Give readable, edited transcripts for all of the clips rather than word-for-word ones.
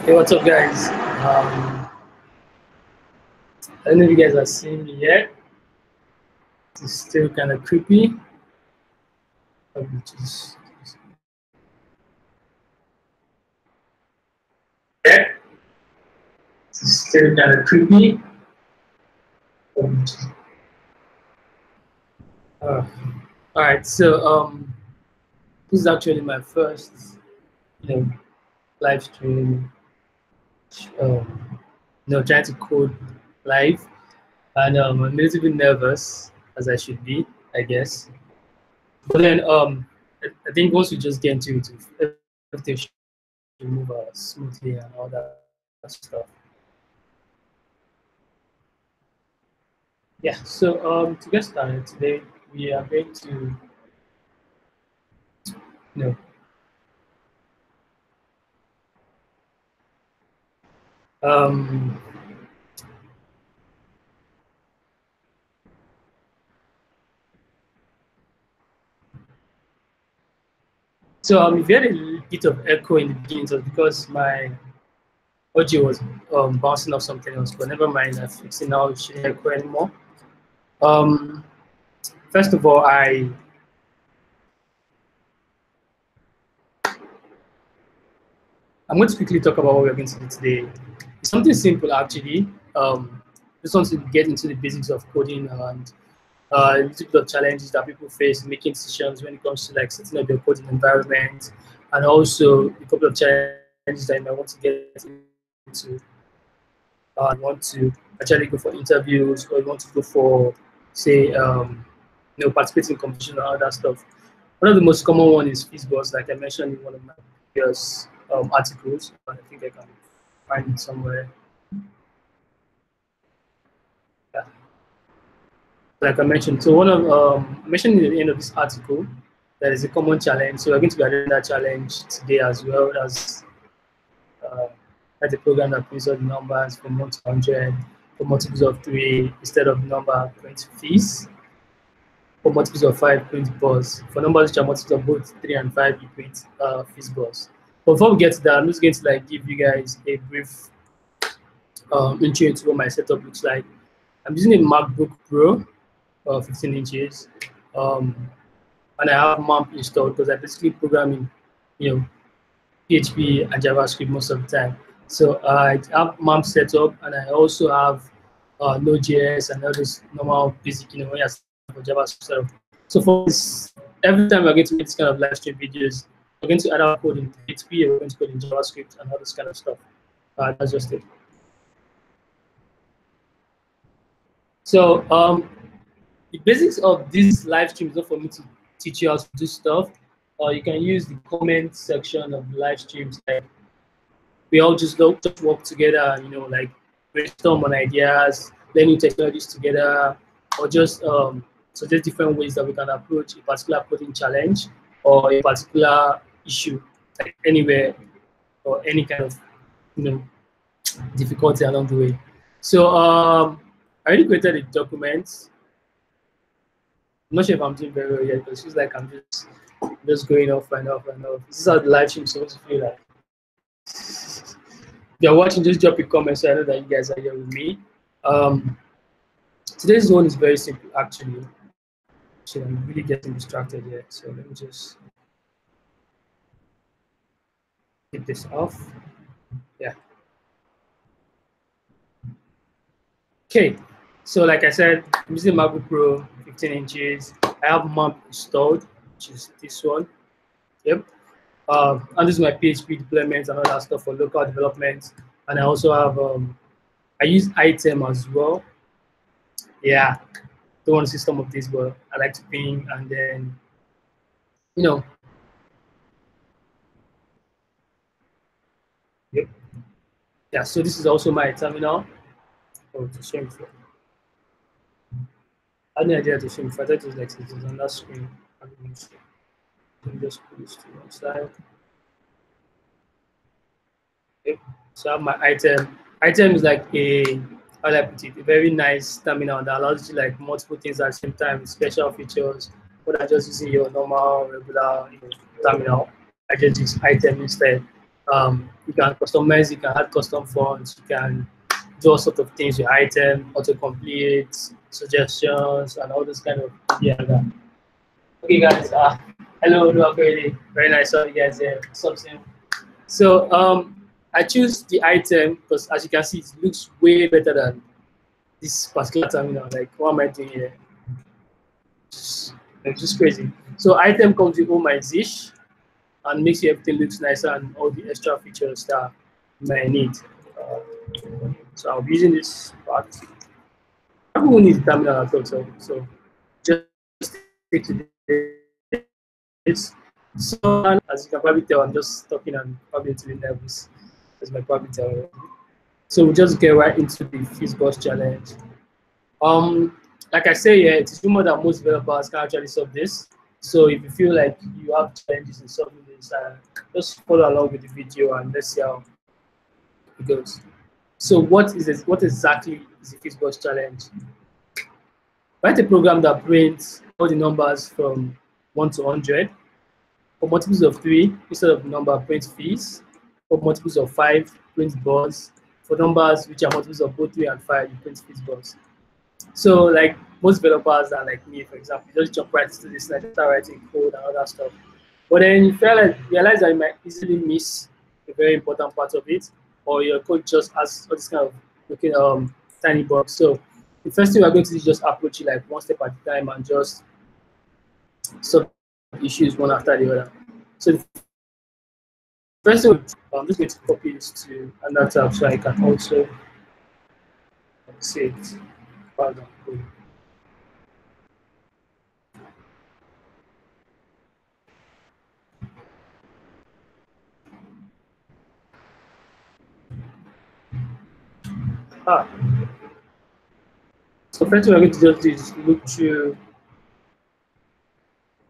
Hey, what's up, guys? I don't know if you guys are seeing me yet. It's still kind of creepy. Yeah, it's still kind of creepy. All right, so this is actually my first, live stream. Trying to code live, and I'm a little bit nervous, as I should be, I guess. But then I think once we just get into it, everything should move smoothly and all that stuff. Yeah. So to get started today, we are going to So if you had a bit of echo in the beginning, it was because my audio was bouncing off something else, but never mind, I fixed it now, it shouldn't echo anymore. First of all, I'm going to quickly talk about what we're going to do today. It's something simple, actually. Just want to get into the basics of coding and a little bit of challenges that people face in making decisions when it comes to like setting up your coding environment, and also a couple of challenges that you might want to get into. You want to actually go for interviews, or you want to go for, say, participate in competition and all that stuff. One of the most common one is FizzBuzz, like I mentioned in one of my previous articles. I think I can find it somewhere. Yeah. Like I mentioned, so one of I mentioned in the end of this article that is a common challenge. So we're going to be addressing that challenge today, as well as a program that prints out the numbers from 1 to 100 for multiples of 3 instead of number print Fizz. For multiples of 5, print Buzz. For numbers which are multiples of both 3 and 5, you print FizzBuzz. But before we get to that, I'm just going to give you guys a brief intro into what my setup looks like. I'm using a MacBook Pro, 15 inches, and I have MAMP installed because I basically program in, PHP and JavaScript most of the time. So I have MAMP set up, and I also have Node.js and all this normal basic, for JavaScript setup. So for this, every time we're going to make this kind of live stream videos, we're going to add our code in PHP, we're going to code in JavaScript and all this kind of stuff. That's just it. So the basics of this live stream is not for me to teach you how to do stuff. You can use the comment section of the live streams. Like, we all just work together, like brainstorm on ideas, learning technologies together, or just suggest different ways that we can approach a particular coding challenge or a particular issue, like anywhere or any kind of difficulty along the way. So I already created a document. I'm not sure if I'm doing very well yet, but it feels like I'm just going off and off and off. This is how the live stream is supposed to feel like. If you're watching, just drop a comment so I know that you guys are here with me. Today's one is very simple, actually. So I'm really getting distracted here. So let me just take this off. Yeah. Okay. So like I said, I'm using MacBook Pro, 15 inches. I have MAMP installed, which is this one. Yep. And this is my PHP deployment and all that stuff for local development. And I also have, I use Item as well. Yeah. don't want to see some of this, but I like to ping, and then, you know, yep. Yeah, so this is also my terminal. Oh, to stream for. I had no idea to stream for. I thought it was like it was on that screen. Let me just put this to one side. Okay. So I have my item. Item is like a, how do I put it, a very nice terminal that allows you to like multiple things at the same time with special features, but I just using your normal regular, you know, terminal. I just use item instead. You can customize, you can add custom fonts, you can do all sorts of things with item, autocomplete, suggestions, and all this kind of yeah. Okay, guys. Hello, very nice to you guys here. Something. So I choose the item because, as you can see, it looks way better than this particular terminal. Like, what am I doing here? It's just crazy. So item comes with all my Zish and makes everything looks nicer and all the extra features that you might need. So I'll be using this part. Everyone needs terminal at all, so just stick to this. So as you can probably tell, I'm just talking and probably a little nervous, as you might probably tell. So we'll just get right into the FizzBuzz challenge. Like I say, yeah, it's rumored that most developers can actually solve this. So if you feel like you have challenges in solving this, just follow along with the video and let's see how it goes. So what is this? What exactly is the FizzBuzz challenge? Write a program that prints all the numbers from 1 to 100. For multiples of 3, instead of the number, print Fizz. For multiples of 5, print Buzz. For numbers which are multiples of both 3 and 5, you print FizzBuzz. So like most developers are like me, for example, you just jump right into this, like start writing code and all that stuff. But then you realize that you might easily miss a very important part of it, or your code just has all this kind of looking tiny bugs. So the first thing we're going to do is just approach it like one step at a time and just solve issues one after the other. So the first thing, I'm just going to copy this to another tab so I can also see it. Pardon. So first thing we're going to just do is look through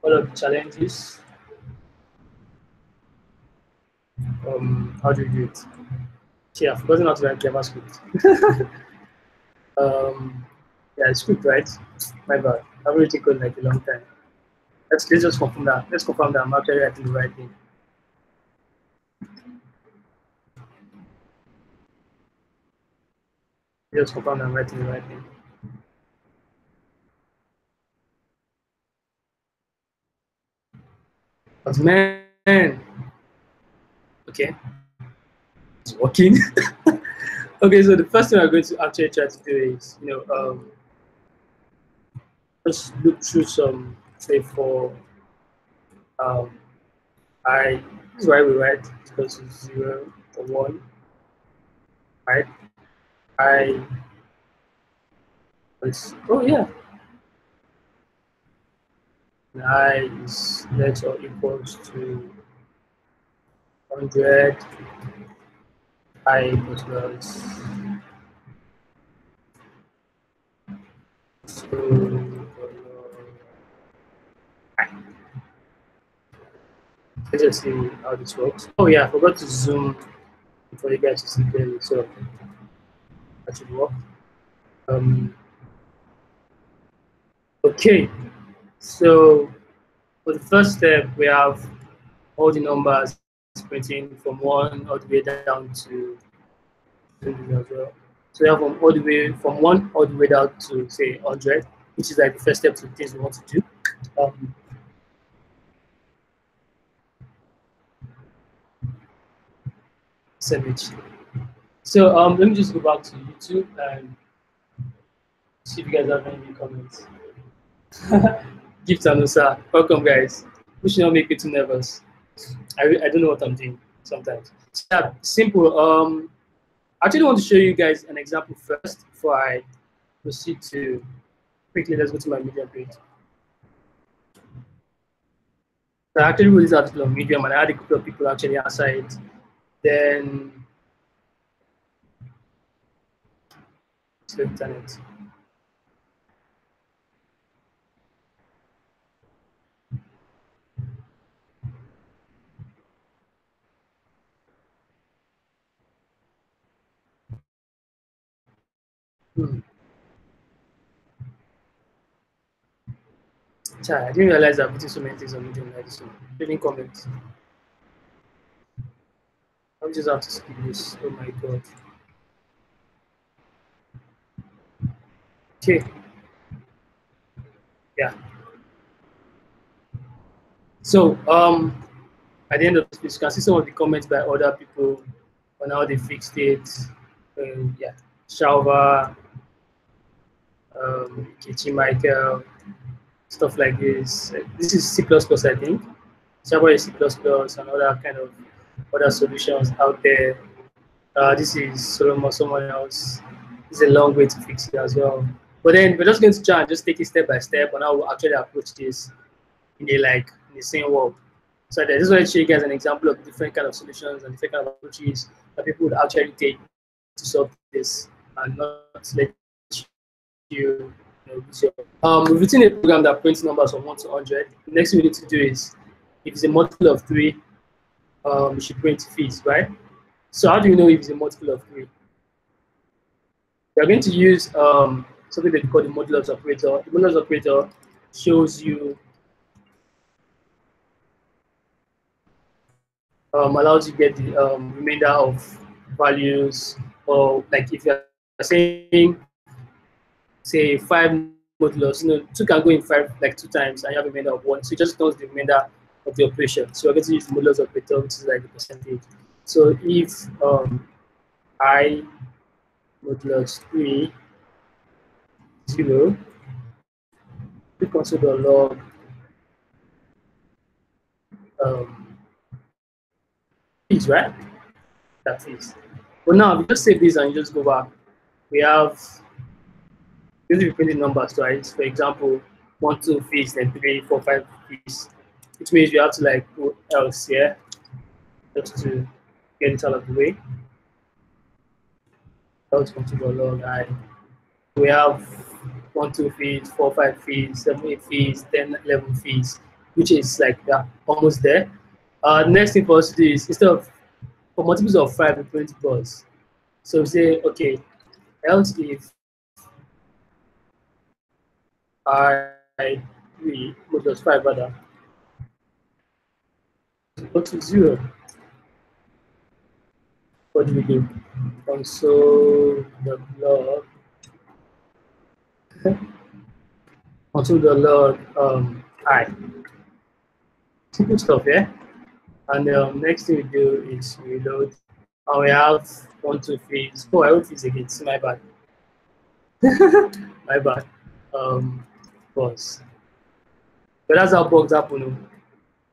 all of the challenges. How do you do it? Yeah, I've forgotten how to write JavaScript. Yeah, it's script, right? My bad. I've already taken like a long time. Let's just confirm that. Let's confirm that I'm actually writing the right thing. Just confirm that I'm writing the right thing. But man, okay, it's working. Okay, so the first thing I'm going to actually try to do is, just look through some, say for I, this is why we write equals to 0 or 1, right? Oh yeah, I is less or equals to 100, I equals so let's just see how this works. Oh yeah, I forgot to zoom for you guys to see clearly, so that should work. Okay, so for the first step, we have all the numbers printing from 1 all the way down to as well. So we have from 1 all the way down to say 100, which is like the first step to the things we want to do. So let me just go back to YouTube and see if you guys have any comments. Gift Anusa, welcome guys. We should not make you too nervous. I don't know what I'm doing sometimes. So, yeah, simple. I actually want to show you guys an example first before I proceed to quickly, let's go to my Medium page. So I actually wrote this article on Medium, and I had a couple of people actually answer it. Then let's go to internet. I didn't realize I've written so many things on Medium like this one. Leaving comments. I just have to skip this. Oh my god. Okay. Yeah. So at the end of this, you can see some of the comments by other people on how they fixed it. Yeah. Shalva, Kichi Michael, stuff like this. This is C++, I think. Shalva is C++ and other kind of other solutions out there. This is Solomon, someone else. It's a long way to fix it as well. But then we're just going to try and just take it step by step on how we actually approach this in the same world. So I just want to show you guys an example of different kind of solutions and different kind of approaches that people would actually take to solve this, and not let you we've written a program that prints numbers from 1 to 100. The next thing we need to do is, if it's a multiple of 3, we should print Fizz, right? So how do you know if it's a multiple of 3? We're going to use something that we call the modulus operator. The modulus operator shows you, allows you to get the remainder of values, or like if you're saying, say 5 modulus, 2 can go in 5 like 2 times, and you have a remainder of 1. So it just knows the remainder of the operation. So we're going to use the modulus operator, which is like the percentage. So if I modulus 3 0 equals to the log Fizz, right? That is. But now, if you just save this and you just go back, we have, going to be printing numbers twice. For example, 1, 2 Fizz, then 3, 4, 5 Fizz, which means we have to like go else here just to get it out of the way. Else consider log I. We have 1, 2 Fizz, 4, 5 Fizz, 7, 8 Fizz, 10, 11 Fizz, which is like almost there. Next thing for us to do is, instead of for multiples of 5, we print buzz. So we say, okay, else if I3 modulus 5 rather equal to 0. What do we do? Console the log onto the log I. Simple stuff, yeah? And next thing we do is reload. And we have 1, 2 Fizz. Oh, I wrote Fizz again. It's my bad. My bad. Buzz. But that's how bugs happen.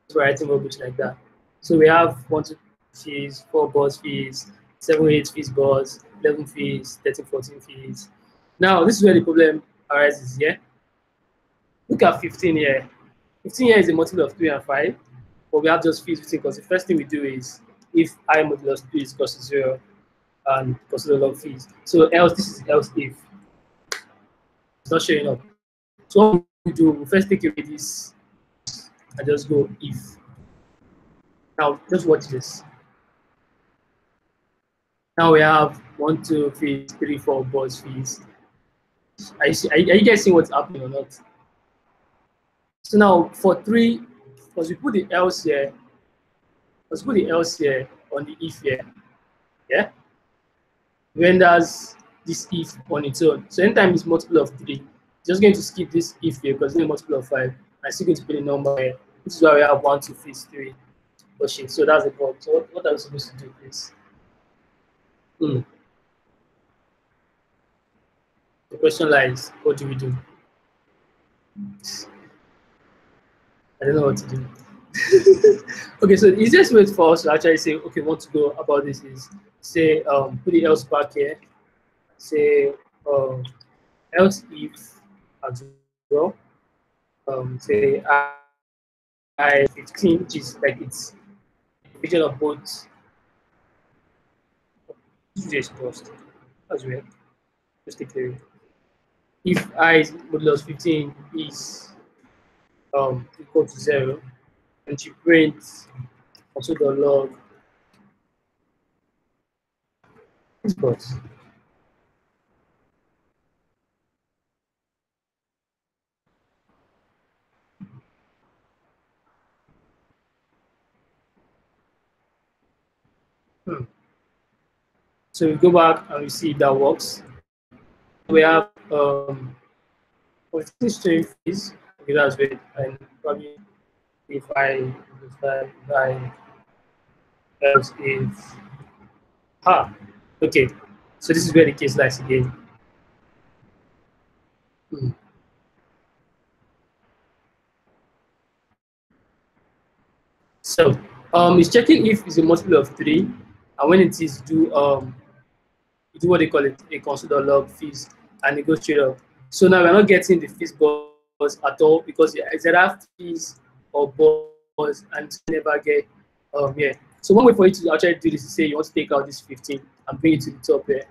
So writing rubbish like that. So we have 1, 2 Fizz, 4 buzz Fizz, 7, 8 Fizz buzz, 11 Fizz, 13, 14 Fizz. Now this is where the problem arises here. Look at 15 here. 15 here is a multiple of 3 and 5, but we have just Fizz written because the first thing we do is if I modulus 3 is equal to 0 and consider log Fizz. So else, this is else if. It's not showing up. So what we do, we first take away this and just go if. Now just watch this. Now we have 1, 2 Fizz, 3, 4 buzz Fizz. Are you guys seeing what's happening or not? So now for 3, because we put the else here, let's put the else here on the if here. Yeah? Renders this if on its own. So anytime it's multiple of 3, just going to skip this if here because it's a multiple of 5. I'm still going to put a number here. This is why we have 1, 2 Fizz 3. Oh shit, so that's the problem. So what are we supposed to do, please? The question lies, what do we do? I don't know what to do. Okay, so the easiest way for us to actually say, okay, what to go about this is say, put the else back here. Say, else if as well. Say I 15, which is like it's division of both. Just post as well. Just take care. If I modulus 15 is equal to 0, and you print also the log FizzBuzz. So we go back and we see if that works. We have 14 string fees. Okay, that's great. And probably if I else if okay. So this is where the case lies again. Hmm. So it's checking if it's a multiple of 3, and when it is do what they call it a consider log fees, and it goes straight up. So now we're not getting the fees buzz at all because it's either fees or buzz, and never get yeah. So one way for you to actually do this is say you want to take out this 15 and bring it to the top here.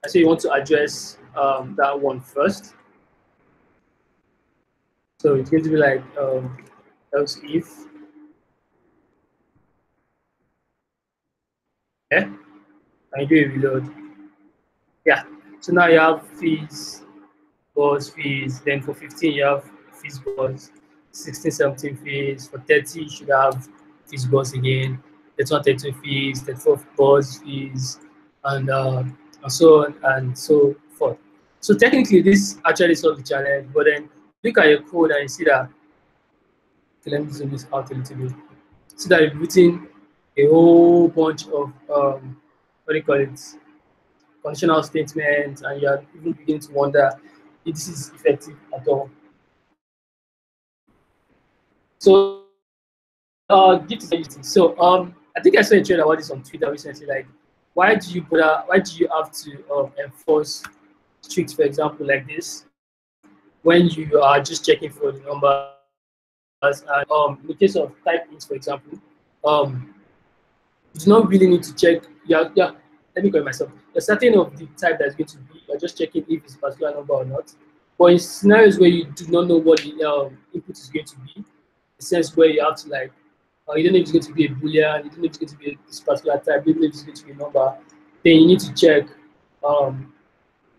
I say you want to address that one first. So it's going to be like else if yeah, and do a reload. Yeah. So now you have fees, buzz fees. Then for 15 you have fees buzz. 16, 17 fees. For 30 you should have fees buzz again. 32 fees, 34 buzz fees, and so on and so forth. So technically this actually solves the challenge. But then look at your code and you see that. Okay, let me zoom this out a little bit. See that you've written a whole bunch of what do you call it? Conditional statements, and you are even beginning to wonder if this is effective at all. So, gift is so I think I saw a trend about this on Twitter recently. Like, why do you bother? Why do you have to enforce strict, for example, like this, when you are just checking for the numbers? And in the case of type int, for example, um, you do not really need to check. Yeah. Let me correct myself. You're certain of the type that's going to be. You're just checking if it's a particular number or not. But in scenarios where you do not know what the input is going to be, in the sense where you have to like, you don't know if it's going to be a boolean, you don't know if it's going to be this particular type, you don't know if it's going to be a number, then you need to check um,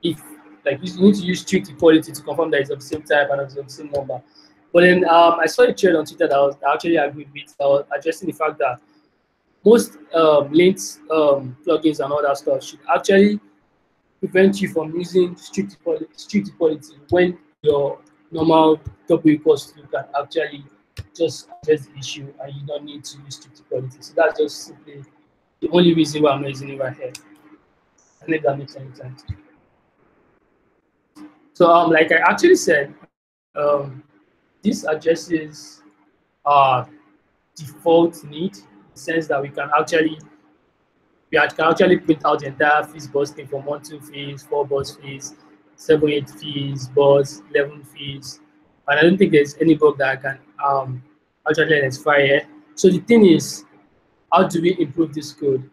if like you need to use strict equality to confirm that it's of the same type and of the same number. But then I saw a thread on Twitter that I actually agreed with. I was addressing the fact that most linked plugins and all that stuff should actually prevent you from using strict equality when your normal double equals to can actually just address the issue and you don't need to use strict equality. So that's just simply the only reason why I'm not using it right here. I think that makes any sense. So like I actually said, this addresses our default need in the sense that we can actually print out the entire fees bus thing from 1, 2 fees, 4 bus fees, 7, 8 fees, bus, 11 fees. And I don't think there's any bug that I can actually identify here. So the thing is, how do we improve this code?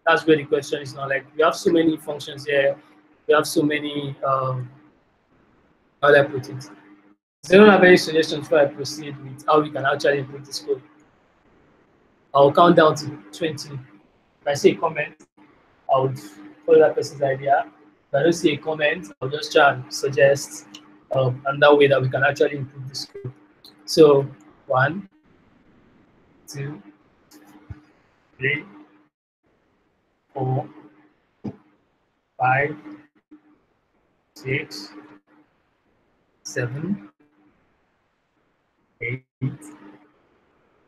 That's where the question is now. Like we have so many functions here, we have so many how do I put it? So I don't have any suggestions before I proceed with how we can actually improve this code. I'll count down to 20. If I say comment, I would follow that person's idea. If I don't see a comment, I'll just try and suggest another way that we can actually improve this code. So 1, 2, 3, 4, 5, 6, 7, 8,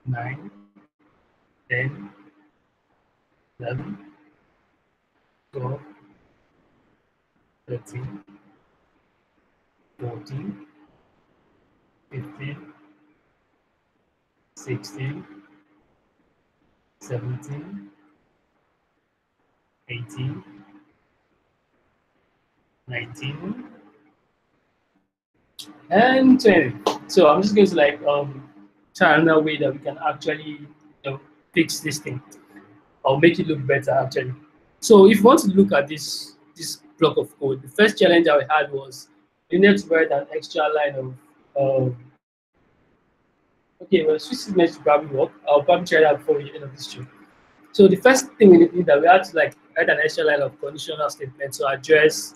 9, 10, 11, 12, 13, 14, 15, 16, 17, 18, 19, and 20. So I'm just going to like try another way that we can actually fix this thing or make it look better actually. So if you want to look at this block of code, the first challenge I had was we need to write an extra line of okay, well, Swiss is meant to probably work. I'll probably try that before the end of this show. So the first thing we need that we had to like add an extra line of conditional statement to address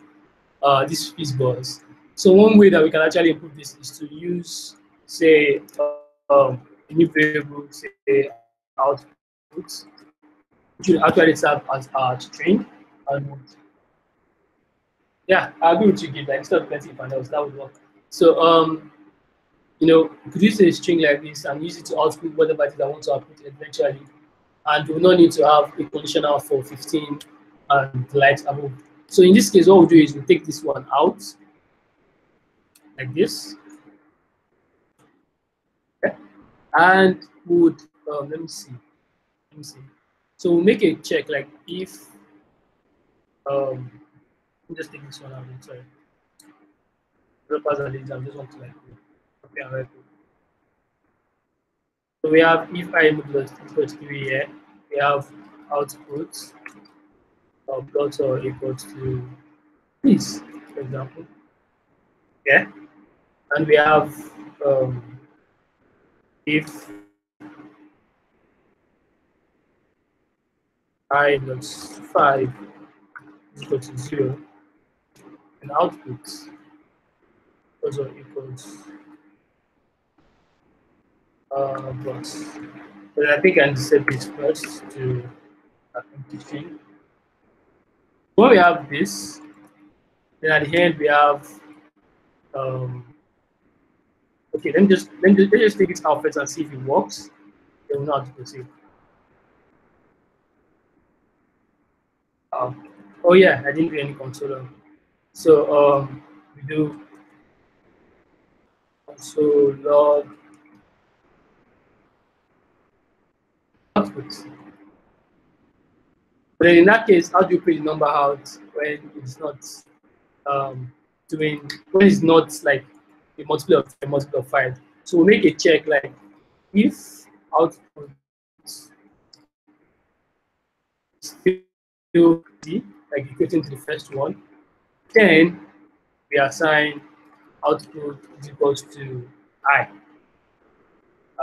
this FizzBuzz. So one way that we can actually improve this is to use, say, a new variable, say output, which will actually serve as our string. And yeah, I agree with you, Gabe. Like instead of plenty panels, that would work. So you could use a string like this and use it to output whatever it is I want to output eventually. And we will not need to have a conditional for 15 and the likes above. So in this case, what we'll do is we'll take this one out like this. Okay? And would let me see. Let me see. So we'll make a check like if let me just take this one out. Sorry. Developers are lazy. I just want to like copy and write. So we have if I equal to 3 here, we have output dot or equals to this, for example. Yeah. And we have if I plus 5 is equal to 0, and output also equals plus. But I think I can set this first to an empty string. When we have this, then at the end we have okay, let's just take it out first and see if it works. Then we'll know how to proceed. Oh yeah, I didn't do any controller. So we do console log output. But in that case, how do you print the number out when it's not when it's not like a multiple of 5? So we'll make a check like if output is still D, like equating to the first one, then we assign output is equals to I.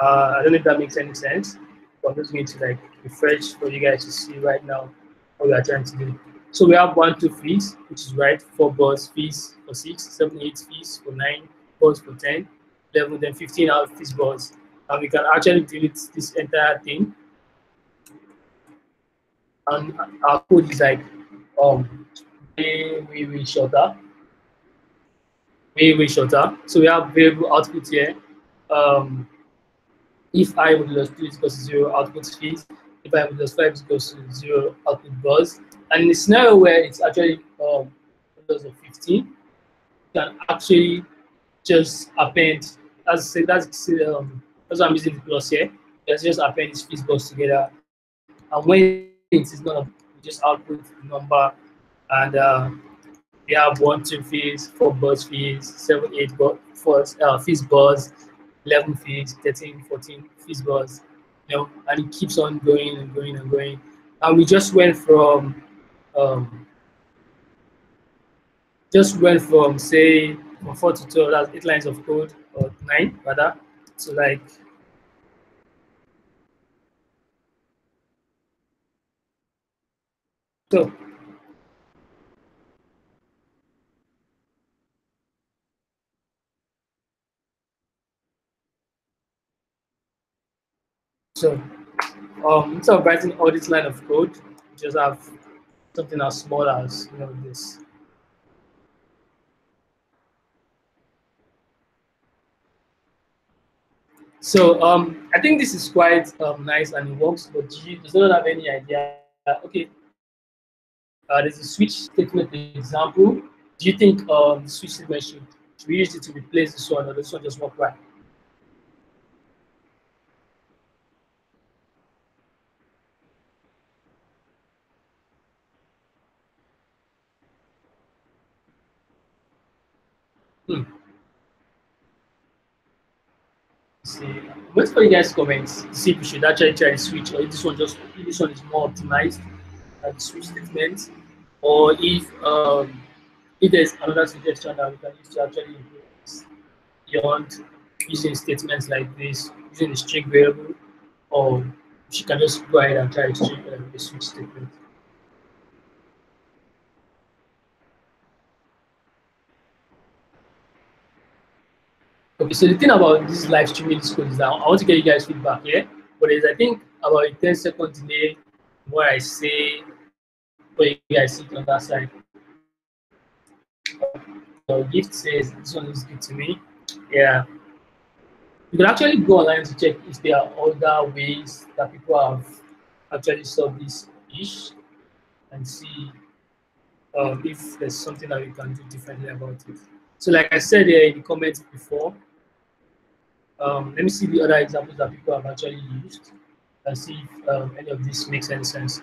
I don't know if that makes any sense, but I'm just going to like refresh for you guys to see right now what we are trying to do. So we have 1, 2 Fizz, which is right, 4 buzz Fizz for 6, 7, 8 Fizz for 9, buzz for 10, 11, then 15 out Fizz buzz. And we can actually delete this entire thing. And our code is like way shorter. Way shorter. So we have variable output here. If I modulus 2 is equals to 0, output Fizz. If I modulus 5 is equals to 0, output buzz. And in a scenario where it's actually modulus of 15, you can actually just append, as I say, that's why I'm using the plus here. Let's just append this Fizz buzz together. And when it is not, we just output the number. And we have 1, 2 Fizz, 4 buzz Fizz, 7, 8 Fizz buzz, 11 Fizz, 13, 14 Fizz buzz, and it keeps on going and going and going. And we just went from say from 4 to 12, that's 8 lines of code, or 9 rather, to like so. So instead of writing all this line of code, just have something as small as this. So I think this is quite nice and it works, but does not have any idea? Okay, there's a switch statement example. Do you think the switch statement should we use it to replace this one, or this one just work right? Hmm. see. Wait for you guys' comments to see if we should actually try to switch, or if this one is more optimized at the switch statement, or if there's another suggestion that we can use to actually improve this beyond using statements like this, using the string variable, or she can just go ahead and try to change the switch statement. Okay, so the thing about this live streaming code is that I want to get you guys feedback, yeah? But there's, I think, about a 10-second delay where I say, where you guys see it on that side. So gift says, this one is good to me. Yeah. You can actually go online to check if there are other ways that people have actually solved this issue and see if there's something that we can do differently about it. So like I said here in the comments before, let me see the other examples that people have actually used and see if any of this makes any sense.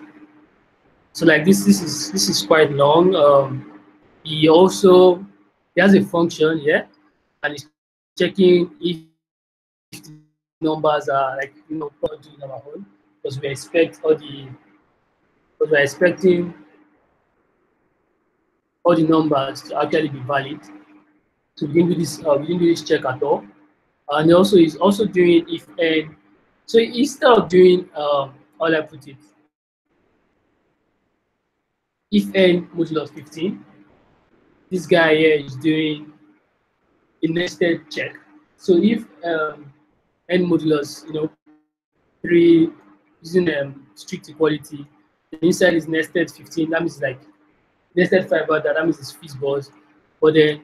So like this is quite long. He has a function, yeah, and it's checking if numbers are like product in our own, because we're expecting all the numbers to actually be valid. So we didn't do this check at all. And also is also doing if n. So instead of doing how I put it, if n modulus 15, this guy here is doing a nested check. So if n modulus 3 using strict equality, the inside is nested 15, that means like nested 5 that means it's FizzBuzz, but then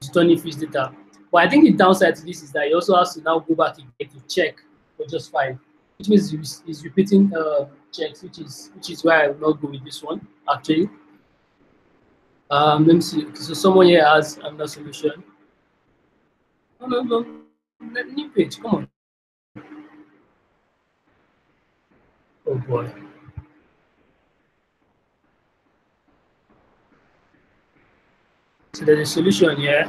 it's turning Fizz data. But I think the downside to this is that he also has to now go back again to check for just 5, which means he's repeating checks, which is why I will not go with this one actually. Let me see. So someone here has another solution. No. New page. Come on. Oh boy. So there's a solution here.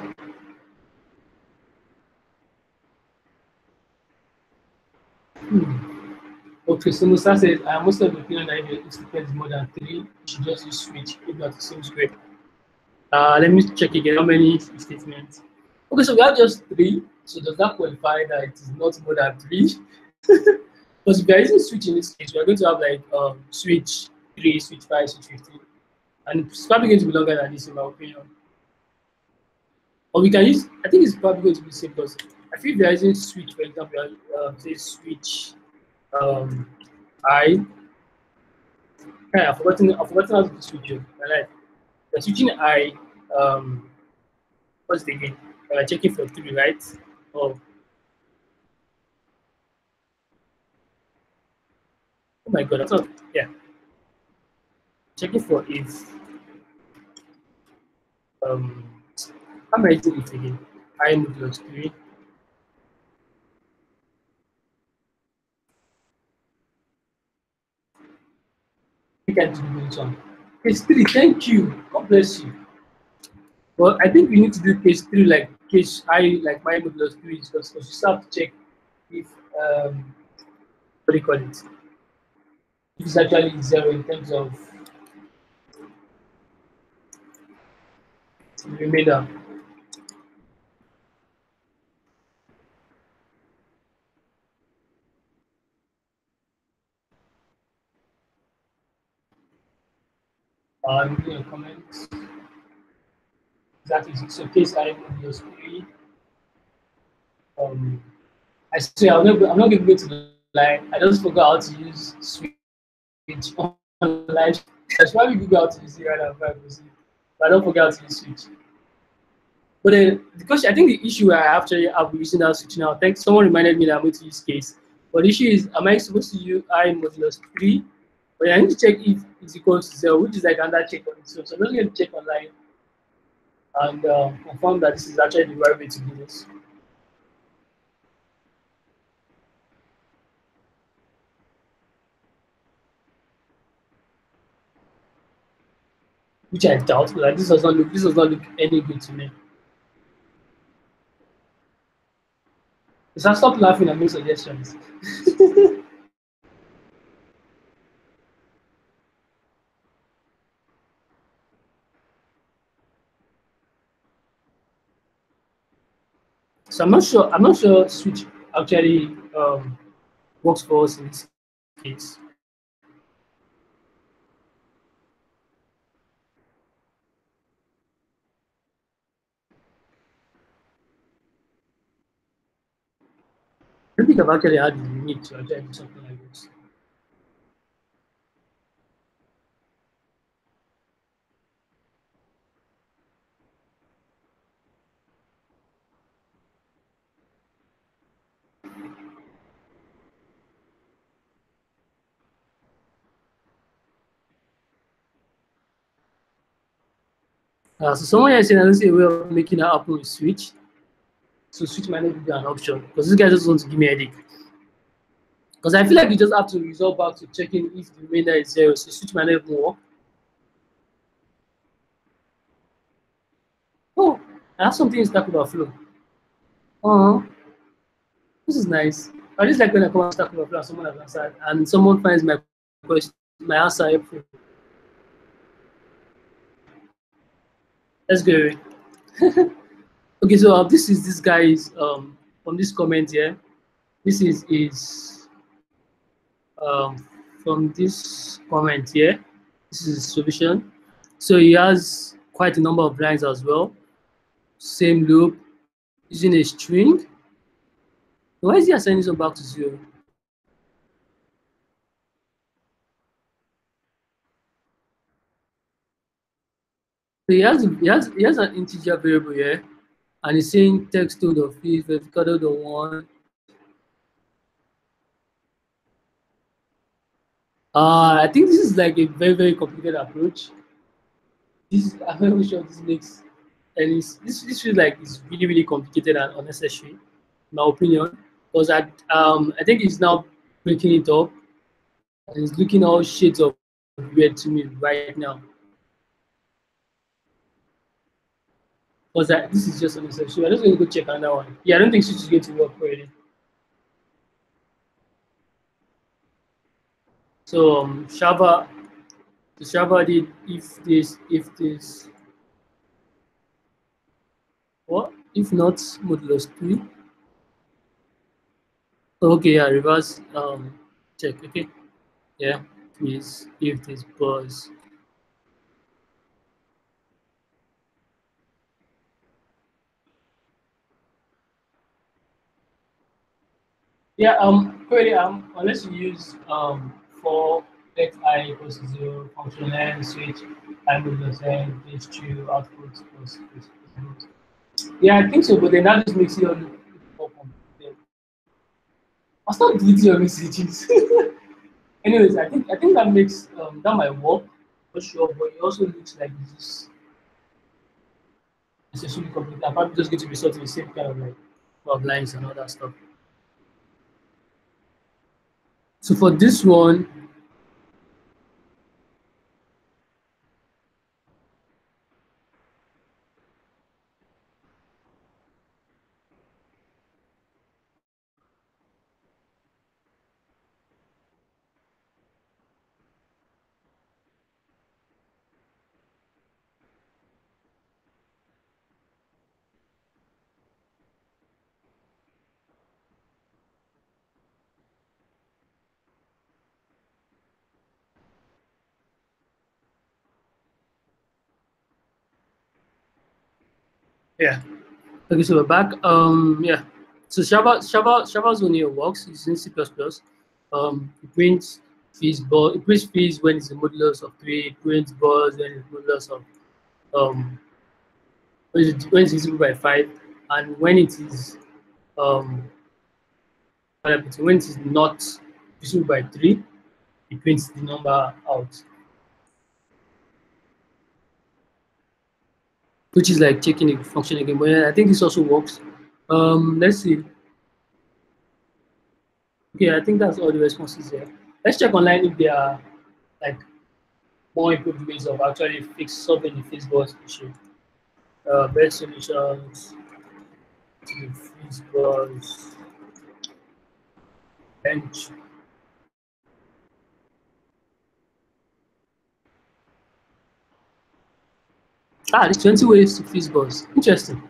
Okay, so Musa says, I am most of the opinion that if it depends more than 3, you should just use switch if that seems great. Let me check again how many statements. Okay, so we have just 3. So does that qualify that it is not more than 3? Because if we are using switch in this case, we are going to have like switch 3, switch 5, switch 15. And it's probably going to be longer than this in my opinion. Or we can use, I think it's probably going to be the same because I feel if we are using switch, for example, say switch I. Yeah, I've forgotten how to do switch. Right? We're switching I. What's the again? Checking for 3, right? Oh my god, that's not, yeah. Checking for if how am I doing it again? I modulus 3. You can do this one. Case 3, thank you. God bless you. Well, I think we need to do case 3 like case I, like my modulus 3, because you still have to check if what do you call it? If it's actually 0 in terms of the remainder. I'm doing a comment. Exactly. So case I modulus 3. I swear I'm not going to go to the line. I just forgot how to use switch on live. That's why we Google how to use it right now, but I don't forget how to use switch. But then, because I think the issue I actually have using that switch now, thanks, someone reminded me that I'm going to use case. But the issue is, am I supposed to use I modulus 3? But I need to check if it's equal to 0, which is like another check on its own. So I'm just going to check online and confirm that this is actually the right way to do this. Which I doubt, like this does not look any good to me. So stop laughing and make suggestions. So I'm not sure. I'm not sure Switch actually works for us in this case. I don't think I've actually had the need to actually do something like this. So someone else saying I don't see a way of making that happen with Switch. So Switch might not be an option because this guy just wants to give me a headache. Because I feel like you just have to resort back to checking if the remainder is zero. So Switch might not even work. Oh, I have something in Stack Overflow. Oh, this is nice. I just like when I come on Stack Overflow and someone has answered and someone finds my question, my answer helpful. Let's go. Okay, so this is this guy's from this comment here. This is from this comment here. This is his solution. So he has quite a number of lines as well. Same loop using a string. Why is he assigning this one back to 0? So he has an integer variable here, and he's saying text to the field, vertical to the 1. I think this is like a very complicated approach. I'm not sure this makes any. This feels like it's really complicated and unnecessary, in my opinion, because I think it's now breaking it up and it's looking all shades of weird to me right now. Because this is just unnecessary. I'm just going to go check another one. Yeah, I don't think Switch is going to work already. So Shava did if this, what? If not modulus 3. Okay, yeah, reverse check. Okay, yeah, please if this buzz. Yeah, query unless you use for let I equals to 0 function n switch I modulus n is true output plus. Yeah, I think so, but then that just makes it all look more complicated. I'll start deleting your messages. Anyways, I think that makes that might work for sure, but it also looks like this is essentially complicated. I'm probably just going to resort to the same kind of like of lines and all that stuff. So for this one, yeah. Okay, so we're back. Yeah. So Shava's only works. It's in C++. It prints FizzBuzz. It prints Fizz when it's a modulus of 3. It prints Buzz when it's modulus of when it's divisible by 5, and when it is when it is not divisible by 3, it prints the number out, which is like checking the function again. But yeah, I think this also works. Let's see. Okay, I think that's all the responses here. Let's check online if there are like more improved ways of actually solving the FizzBuzz issue. Best solutions to the FizzBuzz bench. There's 20 ways to FizzBuzz. Interesting.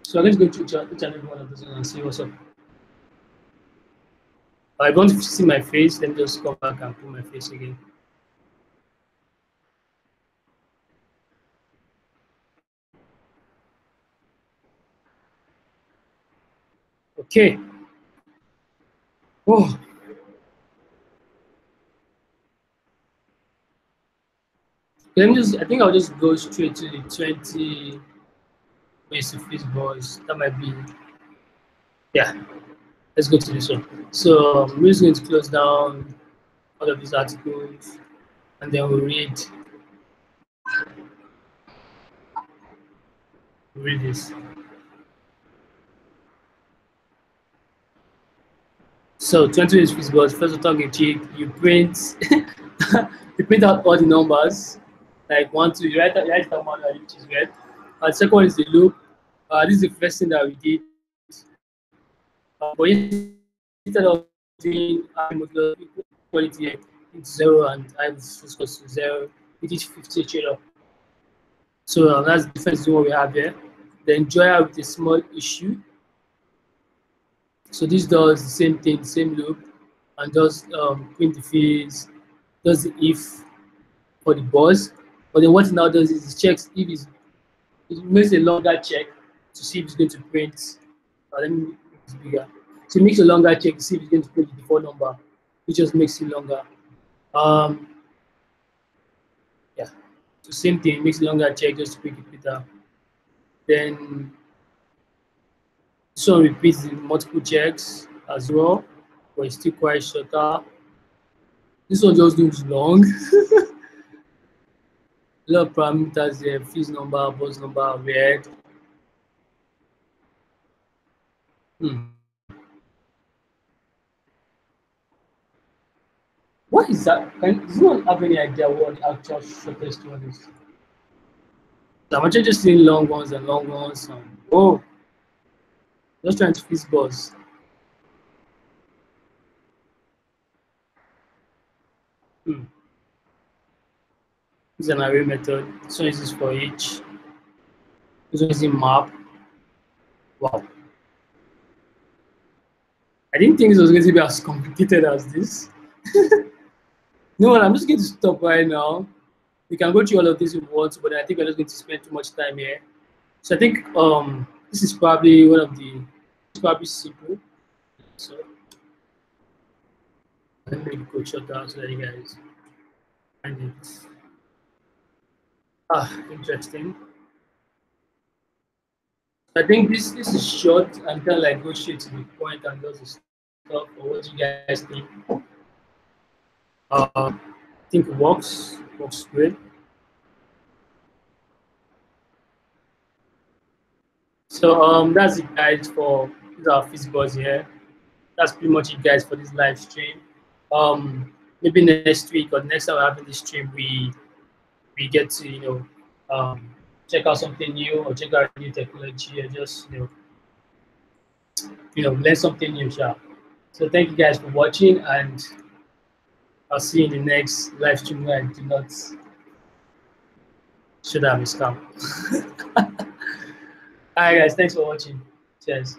So let's go through each and every one of those and see what's up. I want to see my face, let me just come back and put my face again. Okay. Oh. I think I'll just go straight to the 20 ways to FizzBuzz. That might be, yeah. Let's go to this one. So we're just going to close down all of these articles and then we'll read this. So 20 ways FizzBuzz. First of all, you print you print out all the numbers, like 1, 2, you write down manually, which is red. And the second one is the loop. This is the first thing that we did. But instead of doing quality into 0 and I was equals to 0, we did 50 straight up. So that's the difference to what we have here. Then join with a small issue. So this does the same thing, same loop, and does print the fizz, does the if for the buzz. But then what it now does is it checks if it makes a longer check to see if it's going to print. Let me make this bigger. So it makes a longer check to see if it's going to print the default number. It just makes it longer. Yeah. So same thing, makes a longer check just to print it better. Then this one repeats the multiple checks as well, but it's still quite shorter. This one just looks long. A lot of parameters there, fizz number, buzz number, red. What is that? Does anyone have any idea what the actual shortest one is? I'm actually just seeing long ones and long ones. Oh, just trying to FizzBuzz. This is an array method. This one is this for each. This one is in map. Wow. I didn't think this was going to be as complicated as this. No, I'm just going to stop right now. We can go through all of this at once, but I think we're just going to spend too much time here. So I think this is probably one of the, it's probably simple. So let me go shut down so that you guys find it. Interesting. I think this is short and kind of like go straight to the point and does the stuff for what you guys think. I think it works great. So that's it, guys, for our FizzBuzz here. That's pretty much it, guys, for this live stream. Maybe next week or next time we're having this stream, we get to check out something new or check out new technology or just learn something new. So thank you guys for watching, and I'll see you in the next live stream where I do not should have a scam. All right, guys, thanks for watching. Cheers.